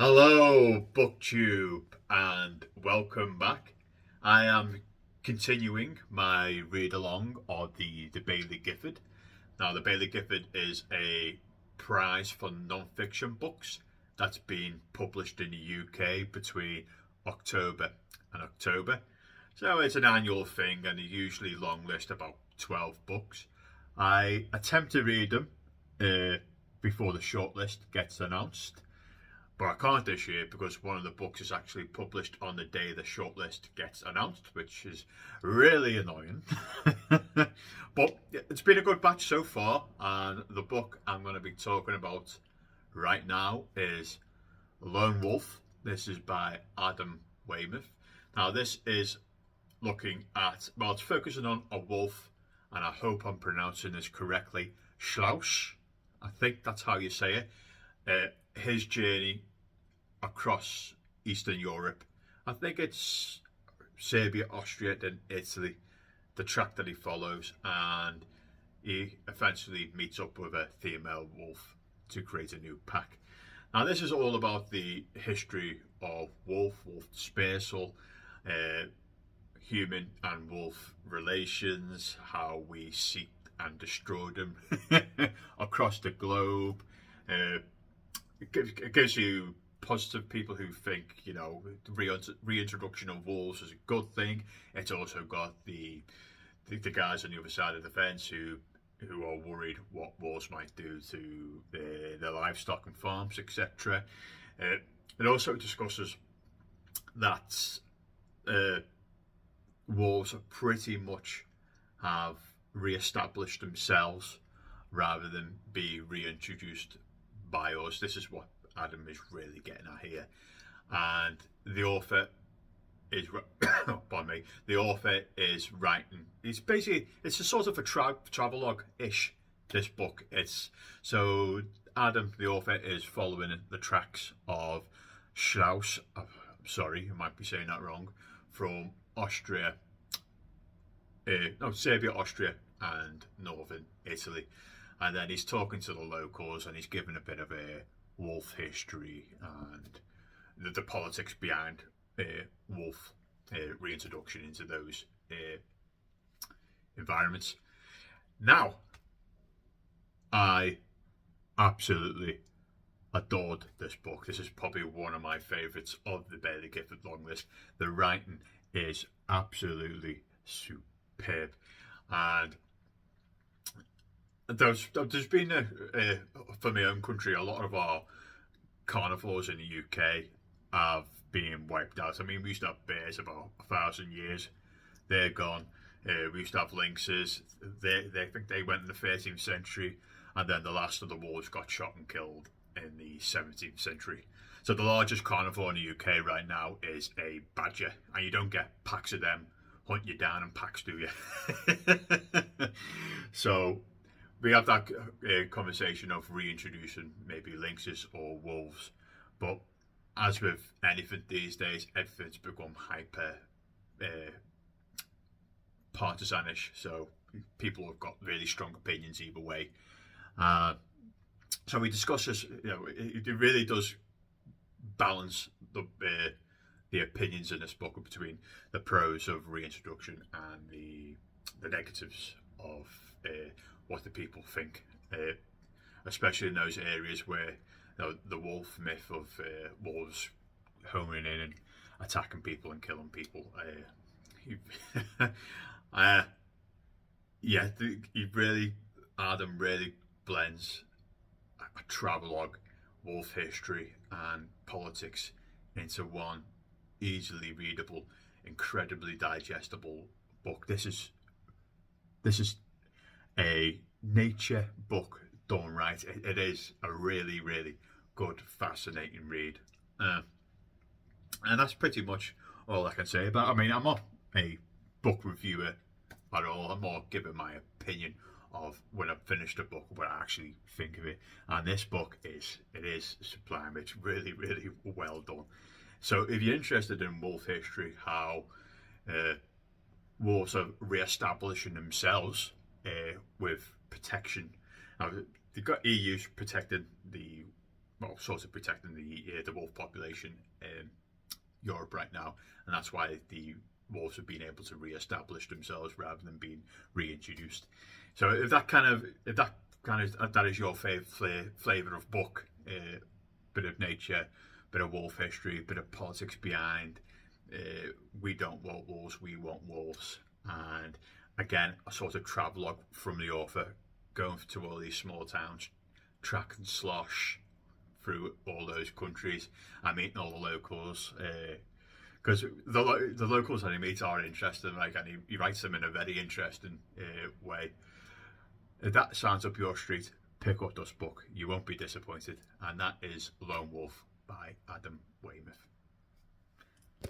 Hello, BookTube, and welcome back. I am continuing my read along of the Baillie Gifford. Now, the Baillie Gifford is a prize for non-fiction books that's been published in the UK between October and October. So it's an annual thing, and they usually long list about 12 books. I attempt to read them before the shortlist gets announced. But I can't this year because one of the books is actually published on the day the shortlist gets announced, which is really annoying. But it's been a good batch so far, and the book I'm going to be talking about right now is Lone Wolf. This is by Adam Weymouth. Now, this is looking at, well, it's focusing on a wolf, and I hope I'm pronouncing this correctly, Schlausch. I think that's how you say it. His journey across Eastern Europe. I think it's Serbia, Austria, then Italy, the track that he follows, and he eventually meets up with a female wolf to create a new pack. Now, this is all about the history of wolf dispersal, human and wolf relations, how we seek and destroy them across the globe. It gives you positive people who think, the reintroduction of wolves is a good thing. It's also got the guys on the other side of the fence who are worried what wolves might do to their livestock and farms, etc. It also discusses that wolves pretty much have re-established themselves rather than be reintroduced by us. This is what Adam is really getting at here, and the author is pardon me, the author is writing, it's a sort of a travelogue ish, this book. It's so Adam, the author, is following the tracks of Strauss, sorry, I might be saying that wrong, from Austria, Serbia, Austria, and northern Italy. And then he's talking to the locals, and he's giving a bit of a wolf history and the politics behind wolf reintroduction into those environments. Now, I absolutely adored this book. This is probably one of my favourites of the Baillie Gifford long list. The writing is absolutely superb, and there's been for my own country, a lot of our carnivores in the UK have been wiped out. I mean, we used to have bears about 1,000 years. They're gone. We used to have lynxes. They think they went in the 13th century, and then the last of the wolves got shot and killed in the 17th century. So the largest carnivore in the UK right now is a badger, and you don't get packs of them hunt you down in packs, do you? So we have that conversation of reintroducing maybe lynxes or wolves, but as with anything these days, everything's become hyper partisanish. So people have got really strong opinions either way. So we discuss this. It really does balance the opinions in this book between the pros of reintroduction and the negatives of what the people think, especially in those areas where the wolf myth of wolves homing in and attacking people and killing people. Adam really blends a travelogue, wolf history, and politics into one easily readable, incredibly digestible book. This is a nature book done right. It is a really, really good, fascinating read. And that's pretty much all I can say about it. I mean, I'm not a book reviewer at all. I'm more giving my opinion of when I've finished a book, what I actually think of it. And this book is sublime. It's really, really well done. So if you're interested in wolf history, how wolves are re-establishing themselves with protection. Now, they've got EU's protecting the well, sort of protecting the wolf population in Europe right now, and that's why the wolves have been able to re-establish themselves rather than being reintroduced. So if that is your flavour of book, bit of nature, bit of wolf history, bit of politics behind. We don't want wolves, we want wolves. And again, a sort of travelogue from the author, going to all these small towns, track and slosh through all those countries. I'm meeting all the locals, because the locals that he meets are interesting. Like, and he writes them in a very interesting way. If that sounds up your street, pick up this book. You won't be disappointed. And that is Lone Wolf by Adam Weymouth.